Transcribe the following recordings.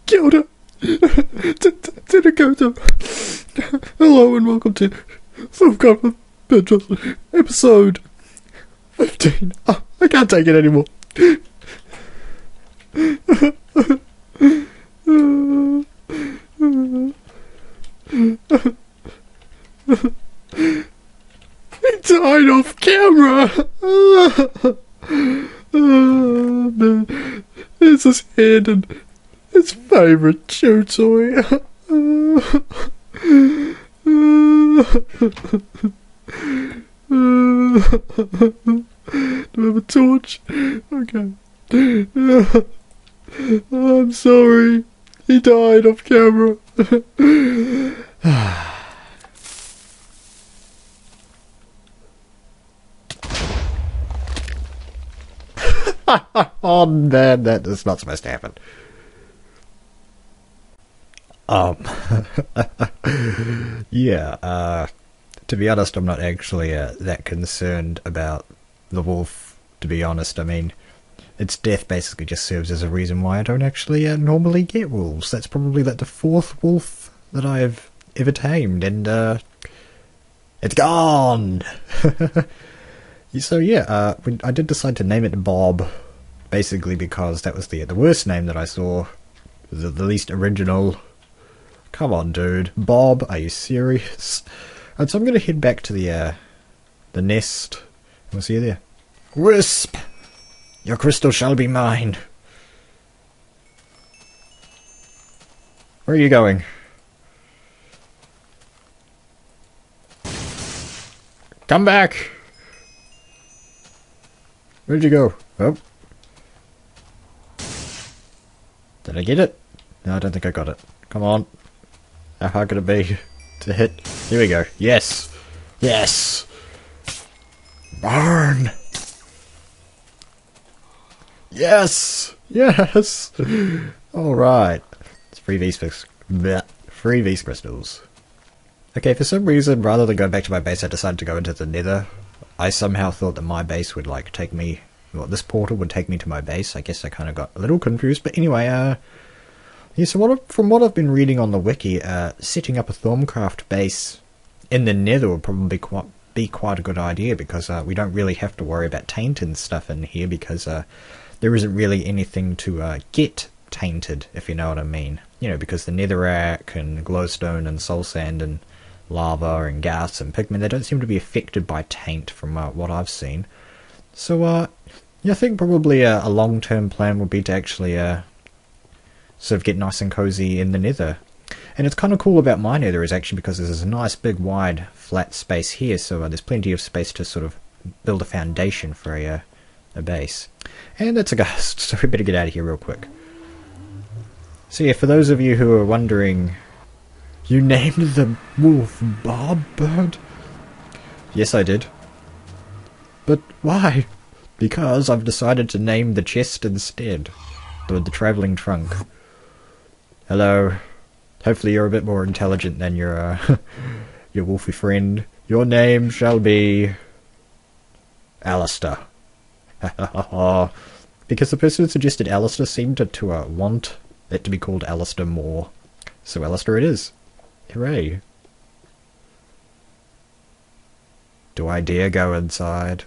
Kia ora. Tēnā koutou. Hello and welcome to ThaumCraft with Birdtross, episode 15. Oh, I can't take it anymore. He died off camera. Oh, man. There's his head and his favourite chew toy. Do I have a torch? Okay. I'm sorry. He died off camera. Oh man, that is not supposed to happen. Yeah, to be honest, I'm not actually that concerned about the wolf, to be honest. I mean, its death basically just serves as a reason why I don't actually normally get wolves. That's probably like the 4th wolf that I've ever tamed, and it's gone! So yeah, I did decide to name it Bob, basically because that was the worst name that I saw, the least original. Come on, dude. Bob, are you serious? And so I'm going to head back to the nest. We'll see you there. Wisp! Your crystal shall be mine. Where are you going? Come back! Where'd you go? Oh. Did I get it? No, I don't think I got it. Come on. How hard could it be to hit? Here we go. Yes! Yes! Burn! Yes! Yes! Alright. It's free V's crystals. Okay, for some reason, rather than go back to my base, I decided to go into the Nether. I somehow thought that my base would, like, take me... Well, this portal would take me to my base. I guess I kind of got a little confused. But anyway, yeah, so from what I've been reading on the wiki, setting up a ThaumCraft base in the Nether would probably be quite a good idea, because we don't really have to worry about tainted stuff in here, because there isn't really anything to get tainted, if you know what I mean. You know, because the netherrack and glowstone and soul sand and lava and gas and pigment, they don't seem to be affected by taint from what I've seen. So, yeah, I think probably a long-term plan would be to actually sort of get nice and cozy in the Nether. And it's kind of cool about my Nether is actually because there's a nice big wide flat space here, so there's plenty of space to sort of build a foundation for a base. And that's a ghost, so we better get out of here real quick. So yeah, for those of you who are wondering, you named the wolf Bob Bird? Yes, I did. But why? Because I've decided to name the chest instead. The travelling trunk. Hello. Hopefully you're a bit more intelligent than your your wolfy friend. Your name shall be... Alistair. Because the person who suggested Alistair seemed to want it to be called Alistair more. So Alistair it is. Hooray. Do I dare go inside?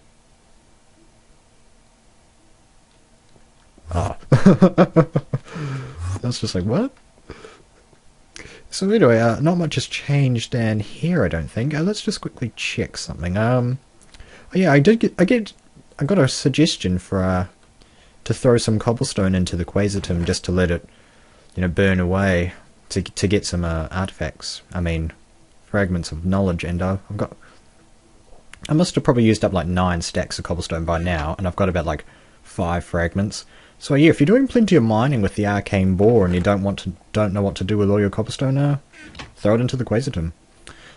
Ah. I was just like, what? So anyway, not much has changed down here, I don't think. Let's just quickly check something. Oh yeah, I got a suggestion for to throw some cobblestone into the quasitum just to let it, you know, burn away to get some artifacts. I mean, fragments of knowledge, and I must have probably used up like 9 stacks of cobblestone by now, and I've got about like 5 fragments. So yeah, if you're doing plenty of mining with the arcane boar and you don't know what to do with all your cobblestone, throw it into the quasitum.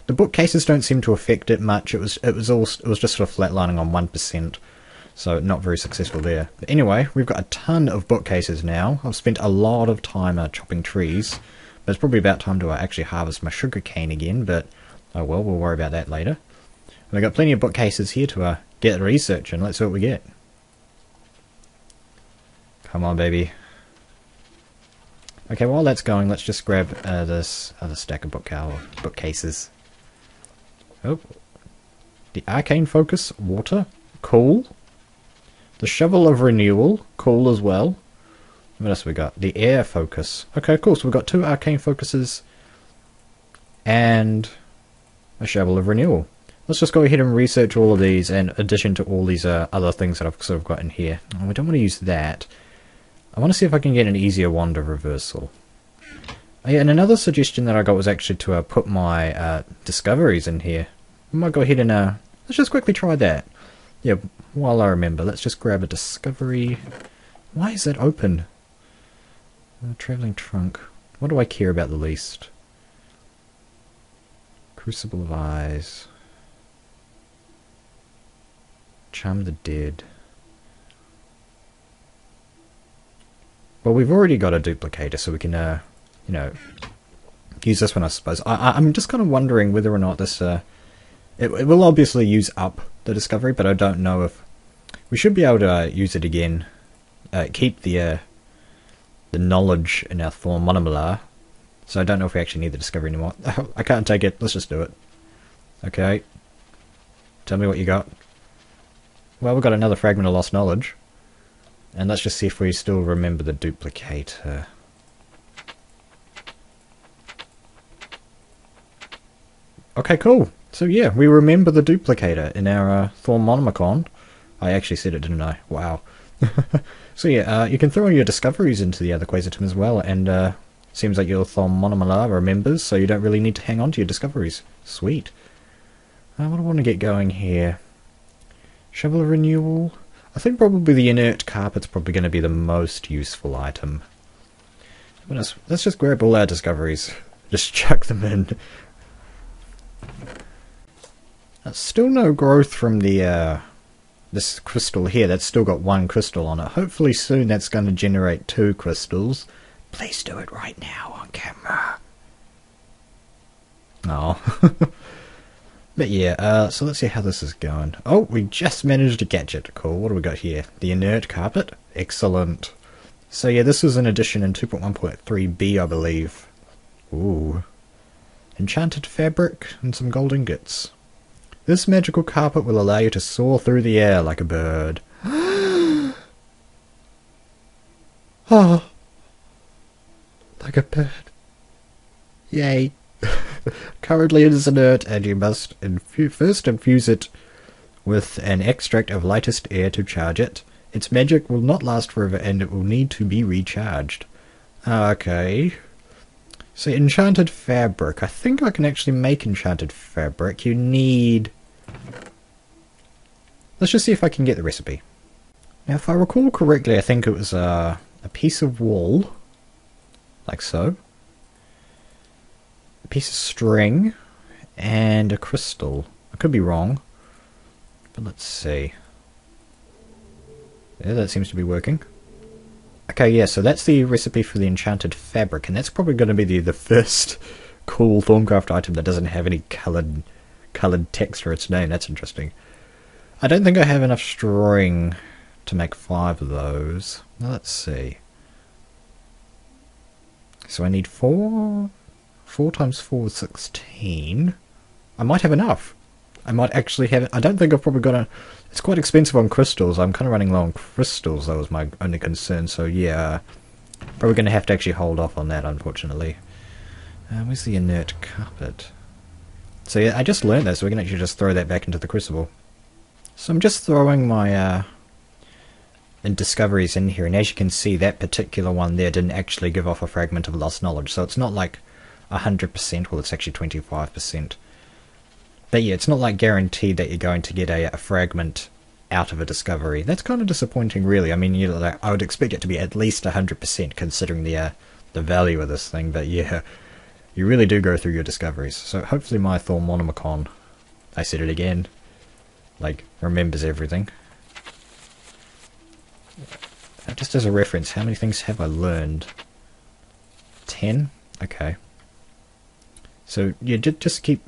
The bookcases don't seem to affect it much. It was just sort of flatlining on 1%, so not very successful there. But anyway, we've got a ton of bookcases now. I've spent a lot of time chopping trees, but it's probably about time to actually harvest my sugar cane again. But oh well, we'll worry about that later. And we've got plenty of bookcases here to get research, and let's see what we get. Come on, baby. Okay, while that's going, let's just grab this other stack of bookcases. Oh. The Arcane Focus, water. Cool. The Shovel of Renewal, cool as well. What else have we got? The Air Focus. Okay, cool. So we've got 2 Arcane Focuses and a Shovel of Renewal. Let's just go ahead and research all of these in addition to all these other things that I've sort of got in here. Oh, we don't want to use that. I want to see if I can get an easier wand of reversal. Oh, yeah, and another suggestion that I got was actually to put my discoveries in here. I might go ahead and let's just quickly try that. Yeah, while I remember, let's just grab a discovery. Why is that open? Travelling trunk. What do I care about the least? Crucible of Eyes. Charm the Dead. Well, we've already got a duplicator, so we can, you know, use this one, I suppose. I'm just kind of wondering whether or not this, it will obviously use up the discovery, but I don't know if we should be able to use it again. Keep the knowledge in our Thorn monomolar. So I don't know if we actually need the discovery anymore. I can't take it. Let's just do it. Okay. Tell me what you got. Well, we've got another fragment of lost knowledge. And let's just see if we still remember the duplicator. Okay, cool. So yeah, we remember the duplicator in our Thorn monomicon. I actually said it, didn't I? Wow. So yeah, you can throw your discoveries into the other Quasartum as well, and seems like your Thorn monomolar remembers, so you don't really need to hang on to your discoveries. Sweet. What do I want to get going here? Shovel of Renewal. I think probably the inert carpet's probably going to be the most useful item. Let's just grab all our discoveries. Just chuck them in. Still no growth from the this crystal here. That's still got 1 crystal on it. Hopefully soon that's going to generate 2 crystals. Please do it right now on camera. Oh. But yeah, so let's see how this is going. Oh, we just managed to catch it. Cool. What do we got here? The inert carpet. Excellent. So yeah, this is an addition in 2.1.3b, I believe. Ooh. Enchanted fabric and some gold ingots. This magical carpet will allow you to soar through the air like a bird. Oh. Like a bird. Yay. Currently it is inert, and you must first infuse it with an extract of lightest air to charge it. Its magic will not last forever, and it will need to be recharged. Okay. So enchanted fabric. I think I can actually make enchanted fabric. You need... Let's just see if I can get the recipe. Now if I recall correctly, I think it was a piece of wool. Like so. A piece of string. And a crystal. I could be wrong. But let's see. Yeah, that seems to be working. Okay, yeah, so that's the recipe for the enchanted fabric, and that's probably going to be the first cool ThaumCraft item that doesn't have any coloured text for its name. That's interesting. I don't think I have enough string to make 5 of those. Now, let's see. So I need 4 times 4 is 16. I might have enough. I might actually have it. I don't think I've probably got a... It's quite expensive on crystals. I'm kind of running low on crystals. That was my only concern. So yeah, probably going to have to actually hold off on that, unfortunately. Where's the inert carpet? So yeah, I just learned that, so we can actually just throw that back into the crucible. So I'm just throwing my discoveries in here, and as you can see, that particular one there didn't actually give off a fragment of lost knowledge. So it's not like 100%. Well, it's actually 25%. But yeah, it's not like guaranteed that you're going to get a fragment out of a discovery. That's kind of disappointing, really. I mean, I would expect it to be at least 100% considering the value of this thing. But yeah, you really do go through your discoveries. So hopefully my Thorn monomicon, I said it again, like, remembers everything. Just as a reference, how many things have I learned? 10? Okay. So yeah, just keep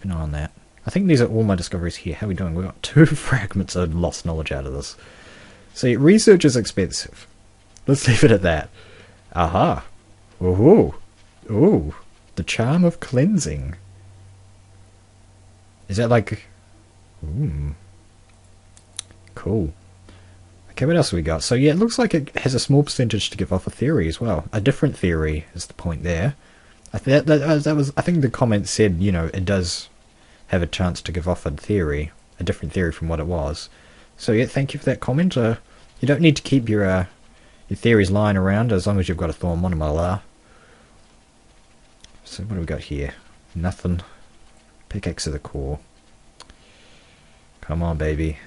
an eye on that. I think these are all my discoveries here. How are we doing? We've got 2 fragments of lost knowledge out of this. So yeah, research is expensive. Let's leave it at that. Aha. Ooh. Ooh. The charm of cleansing. Is that like... Cool. Okay, what else have we got? So yeah, it looks like it has a small percentage to give off a theory as well. A different theory is the point there. I think the comment said, you know, it does have a chance to give off a theory. A different theory from what it was. So yeah, thank you for that comment. You don't need to keep your theories lying around as long as you've got a Thorn monomolar. So what do we got here? Nothing. Pickaxe of the core. Come on, baby.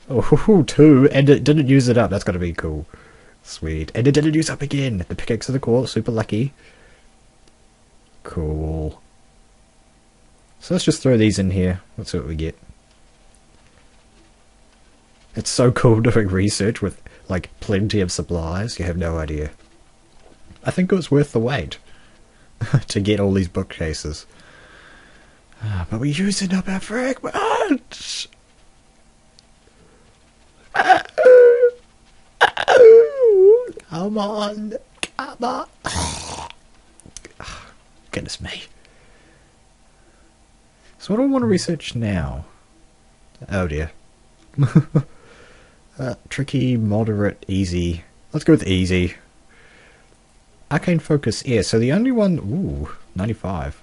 Oh, 2, and it didn't use it up. That's gotta be cool. Sweet. And it didn't use up again. The pickaxe of the core, super lucky. Cool. So let's just throw these in here. Let's see what we get. It's so cool doing research with, like, plenty of supplies. You have no idea. I think it was worth the wait to get all these bookcases. But we're using up our fragments! Come on! Come on! Goodness me. So what do I want to research now? Oh dear. Tricky, moderate, easy. Let's go with easy. Arcane focus, yeah, so the only one... Ooh, 95.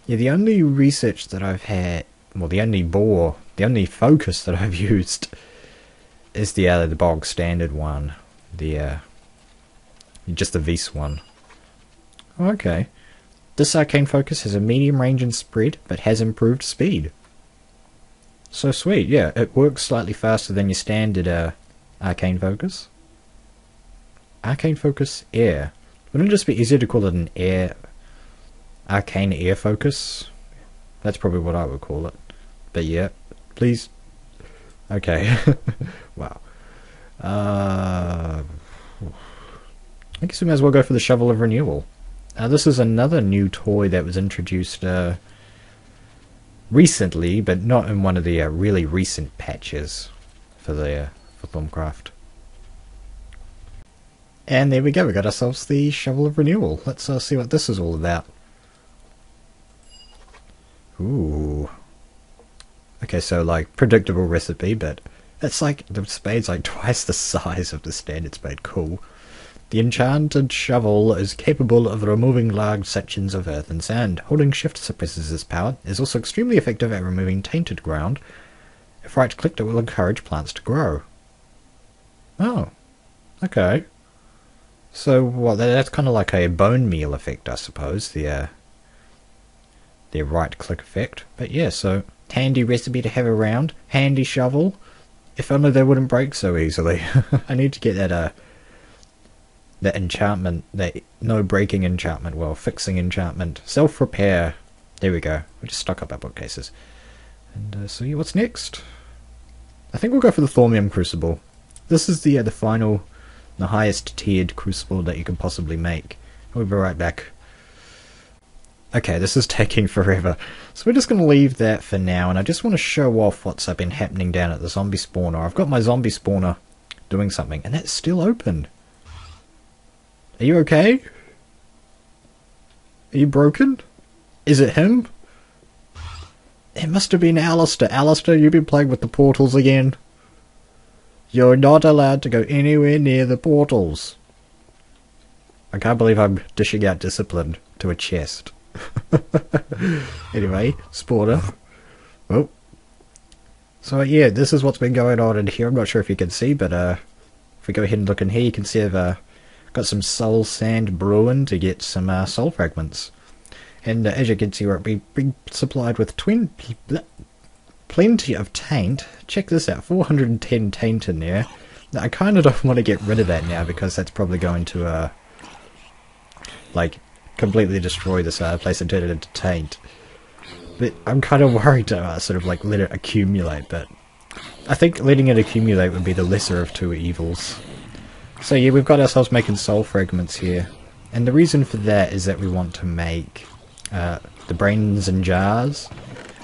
Yeah, the only research that I've had... Well, the only focus that I've used is the bog standard one. Just the Vis one. Okay. This arcane focus has a medium range and spread, but has improved speed. So sweet, yeah. It works slightly faster than your standard arcane focus. Arcane focus air. Wouldn't it just be easier to call it an arcane air focus? That's probably what I would call it. But yeah, please. Okay. Wow. I guess we might as well go for the Shovel of Renewal. This is another new toy that was introduced recently, but not in one of the really recent patches for ThaumCraft. And there we go, we got ourselves the Shovel of Renewal. Let's see what this is all about. Ooh. Okay, so like predictable recipe, but it's like the spade's like twice the size of the standard spade. Cool. The enchanted shovel is capable of removing large sections of earth and sand. Holding shift suppresses its power. It is also extremely effective at removing tainted ground. If right-clicked, it will encourage plants to grow. Oh. Okay. So, well, that's kind of like a bone meal effect, I suppose. The right-click effect. But yeah, so handy recipe to have around. Handy shovel. If only they wouldn't break so easily. I need to get that enchantment, that no breaking enchantment, well, fixing enchantment, self-repair. There we go. We just stock up our bookcases. And so yeah, what's next? I think we'll go for the Thaumium Crucible. This is the final, the highest tiered crucible that you can possibly make. We'll be right back. Okay, this is taking forever. So we're just going to leave that for now, and I just want to show off what's been happening down at the zombie spawner. I've got my zombie spawner doing something, and that's still open. Are you okay? Are you broken? Is it him? It must have been Alistair. Alistair, you've been playing with the portals again. You're not allowed to go anywhere near the portals. I can't believe I'm dishing out discipline to a chest. Anyway, spawner. Oh. So yeah, this is what's been going on in here. I'm not sure if you can see, but if we go ahead and look in here, you can see I've got some soul sand brewing to get some soul fragments. And as you can see, we're being supplied with plenty of taint. Check this out, 410 taint in there. Now, I kind of don't want to get rid of that now, because that's probably going to like completely destroy this place and turn it into taint. But I'm kind of worried to sort of like let it accumulate, but I think letting it accumulate would be the lesser of two evils. So yeah, we've got ourselves making soul fragments here, and the reason for that is that we want to make the brains in jars,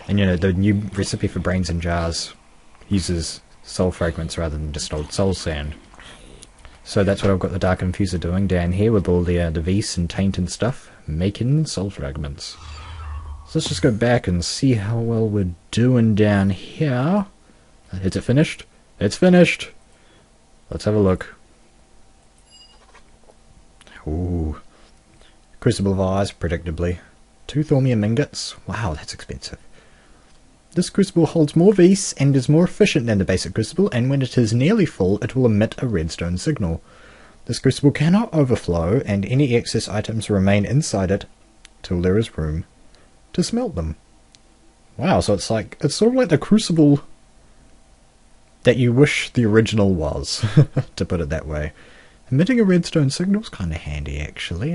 and you know, the new recipe for brains in jars uses soul fragments rather than just old soul sand. So that's what I've got the Dark Infuser doing down here with all the Vis and Taint and stuff, making soul fragments. So let's just go back and see how well we're doing down here. Is it finished? It's finished! Let's have a look. Ooh. Crucible of Eyes, predictably. 2 thaumium ingots. Wow, that's expensive. This crucible holds more Vis and is more efficient than the basic crucible, and when it is nearly full, it will emit a redstone signal. This crucible cannot overflow, and any excess items remain inside it till there is room to smelt them. Wow, so it's sort of like the crucible that you wish the original was, to put it that way. Emitting a redstone signal is kind of handy, actually.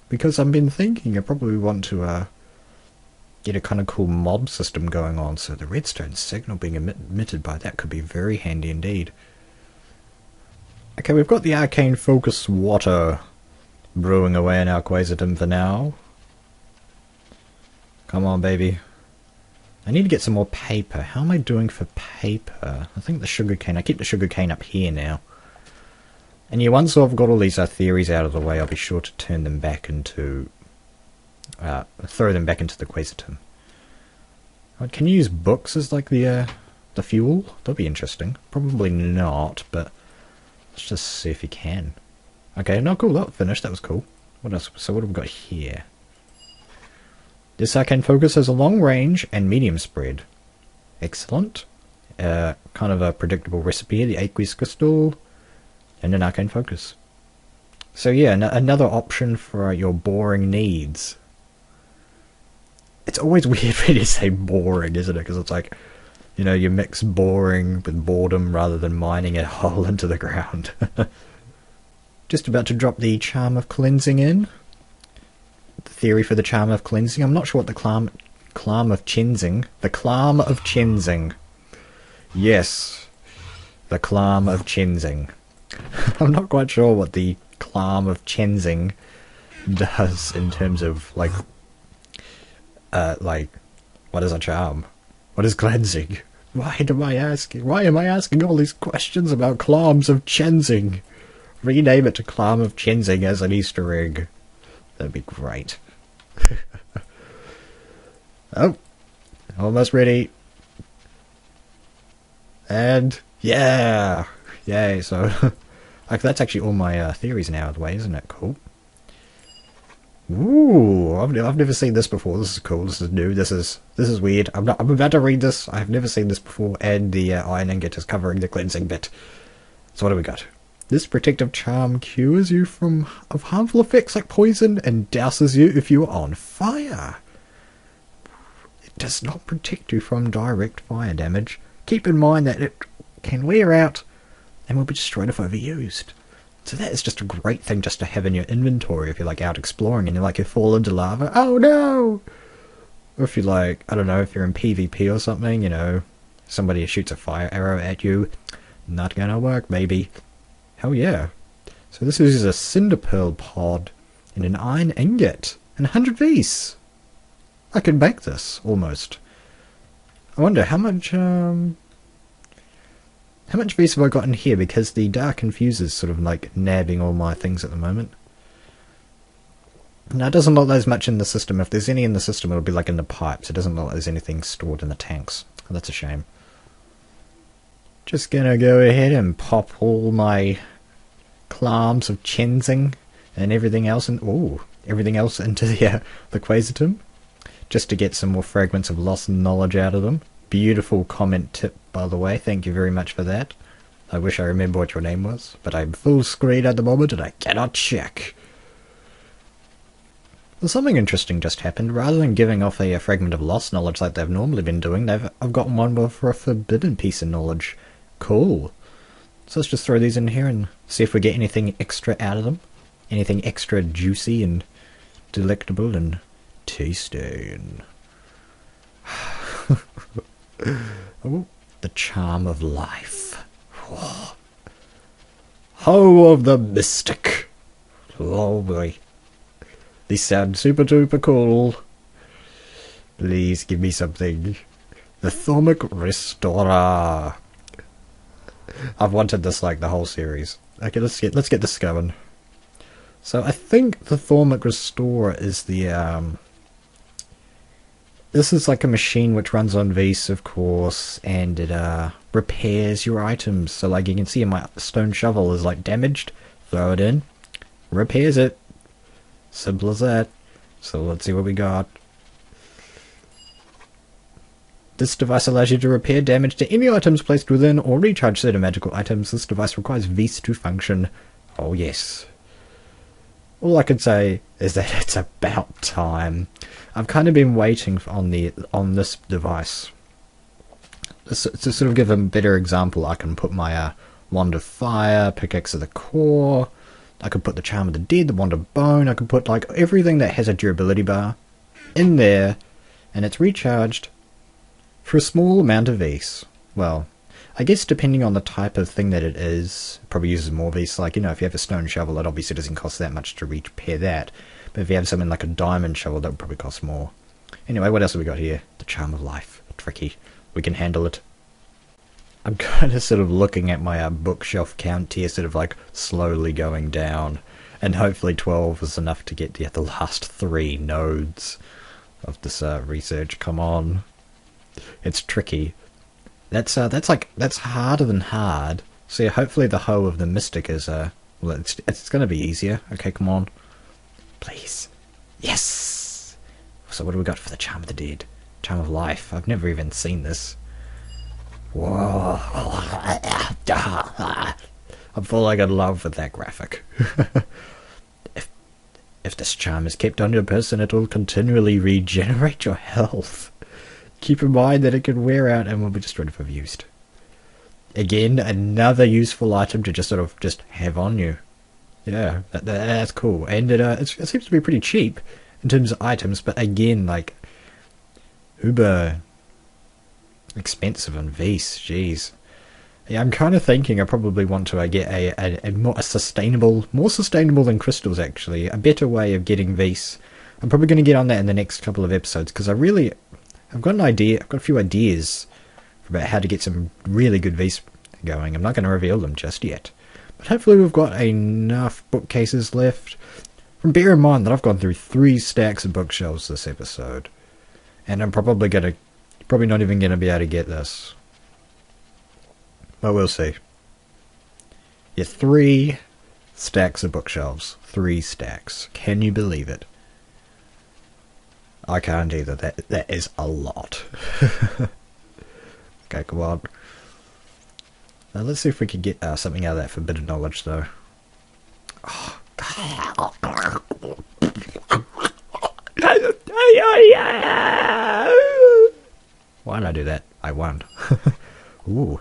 Because I've been thinking I probably want to get a kind of cool mob system going on, so the redstone signal being emitted by that could be very handy indeed. Okay, we've got the arcane focus water brewing away in our quasartum for now. Come on, baby. I need to get some more paper. How am I doing for paper? I think the sugarcane. I keep the sugarcane up here now. And yeah, once I've got all these theories out of the way, I'll be sure to turn them back into... throw them back into the quasartum. Can you use books as like the fuel? That'd be interesting. Probably not, but let's just see if you can. Okay, no, cool. That finished. That was cool. What else? So what have we got here? This arcane focus has a long range and medium spread. Excellent. Kind of a predictable recipe here. The aqueous crystal and an arcane focus. So yeah, another option for your boring needs. It's always weird when you say boring, isn't it? Because it's like, you know, you mix boring with boredom rather than mining a hole into the ground. Just about to drop the charm of cleansing in. The theory for the charm of cleansing. I'm not sure what the Clarm of Cheansing. The Clarm of Cheansing. Yes. The Clarm of Cheansing. I'm not quite sure what the Clarm of Cheansing does in terms of like what is a charm? What is cleansing? Why am I asking all these questions about Clarms of Cheansing? Rename it to Clarm of Cheansing as an Easter egg. That'd be great. Oh, almost ready. And yeah, yay! So that's actually all my theories now out of the way, isn't it? Cool. Ooh, I've never seen this before. This is cool. This is new. This is weird. I'm about to read this. I've never seen this before, and the iron ingot is covering the cleansing bit. So what do we got? This protective charm cures you of harmful effects like poison and douses you if you are on fire. It does not protect you from direct fire damage. Keep in mind that it can wear out and will be destroyed if overused. So that is just a great thing just to have in your inventory if you're like out exploring and you fall into lava. Oh no! Or if you're like, I don't know, if you're in PvP or something, you know, somebody shoots a fire arrow at you. Not gonna work, maybe. Hell yeah. So this is a cinder pearl pod and an iron ingot and 100 Vis. I can make this, almost. I wonder how much Vis have I got in here, because the Dark Infuser's sort of like nabbing all my things at the moment. Now it doesn't look like there's much in the system. If there's any in the system, it'll be like in the pipes. It doesn't look like there's anything stored in the tanks. Oh, that's a shame. Just gonna go ahead and pop all my Clarms of Cheansing and everything else into the quasartum, just to get some more fragments of lost knowledge out of them. Beautiful comment tip, by the way. Thank you very much for that. I wish I remember what your name was, but I'm full screen at the moment and I cannot check. Well, something interesting just happened. Rather than giving off a fragment of lost knowledge like they've normally been doing, I've gotten one for a forbidden piece of knowledge. Cool. So let's just throw these in here and see if we get anything extra out of them. Anything extra juicy and delectable and tasty and... Oh, the charm of life. Oh. Hoe of the mystic. Oh boy. These sound super duper cool. Please give me something. The Thaumic Restorer. I've wanted this like the whole series. Okay, let's get this going. So I think the Thaumic Restore is the this is like a machine which runs on Vis, of course, and it repairs your items. So like you can see my stone shovel is like damaged. Throw it in, repairs it. Simple as that. So let's see what we got. This device allows you to repair damage to any items placed within or recharge certain magical items. This device requires Vis to function. Oh yes. All I can say is that it's about time. I've kind of been waiting on this device. To sort of give a better example, I can put my Wand of Fire, Pickaxe of the Core, I could put the Charm of the Dead, the Wand of Bone, I could put like everything that has a durability bar in there, and it's recharged for a small amount of Vis. Well, I guess depending on the type of thing that it is, it probably uses more Vis. Like, you know, if you have a stone shovel, it obviously doesn't cost that much to repair that. But if you have something like a diamond shovel, that would probably cost more. Anyway, what else have we got here? The Charm of Life. Tricky. We can handle it. I'm kind of sort of looking at my bookshelf count here, sort of like slowly going down. And hopefully 12 is enough to get the last 3 nodes of this research. Come on. It's tricky. That's harder than hard. So yeah, hopefully the Hoe of the Mystic is well, it's gonna be easier. Okay, come on, please. Yes. So what do we got for the Charm of the Dead? Charm of Life. I've never even seen this. Whoa! I'm falling in love with that graphic. If this charm is kept on your person, it will continually regenerate your health. Keep in mind that it can wear out and will be destroyed if overused. Again, another useful item to just sort of just have on you. Yeah, that's cool. And it seems to be pretty cheap in terms of items, but again, like, uber expensive on Vis. Jeez. Yeah, I'm kind of thinking I probably want to get a more sustainable than crystals actually, a better way of getting Vis. I'm probably going to get on that in the next couple of episodes because I've got an idea. I've got a few ideas about how to get some really good Vis going. I'm not going to reveal them just yet, but hopefully we've got enough bookcases left. And bear in mind that I've gone through 3 stacks of bookshelves this episode, and I'm probably not even going to be able to get this. But we'll see. Yeah, 3 stacks of bookshelves. 3 stacks. Can you believe it? I can't either. That is a lot. Okay, come on. Now let's see if we can get something out of that forbidden knowledge, though. Oh. Why did I do that? I won. Ooh.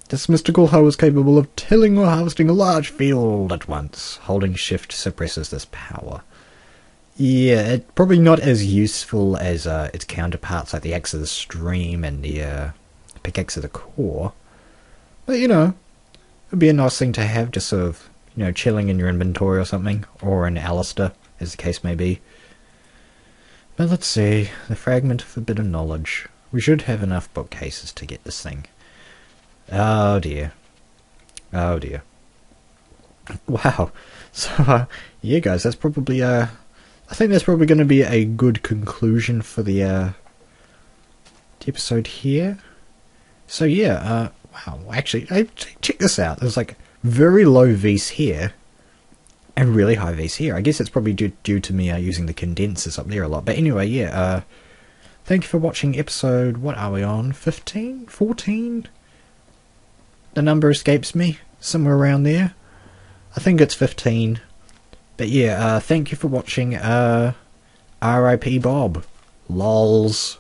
This mystical hoe is capable of tilling or harvesting a large field at once. Holding shift suppresses this power. Yeah, it's probably not as useful as its counterparts like the Axe of the Stream and the Pickaxe of the Core. But, you know, it'd be a nice thing to have, just sort of, you know, chilling in your inventory or something. Or in Alistair, as the case may be. But let's see. The Fragment of Forbidden Knowledge. We should have enough bookcases to get this thing. Oh dear. Oh dear. Wow. So, yeah guys, that's probably, I think that's probably going to be a good conclusion for the episode here. So yeah, wow, actually, check this out. There's like very low Vis here, and really high Vis here. I guess it's probably due to me using the condensers up there a lot. But anyway, yeah, thank you for watching episode, what are we on, 15? 14? The number escapes me, somewhere around there. I think it's 15. But yeah, thank you for watching, R.I.P. Bob. Lols.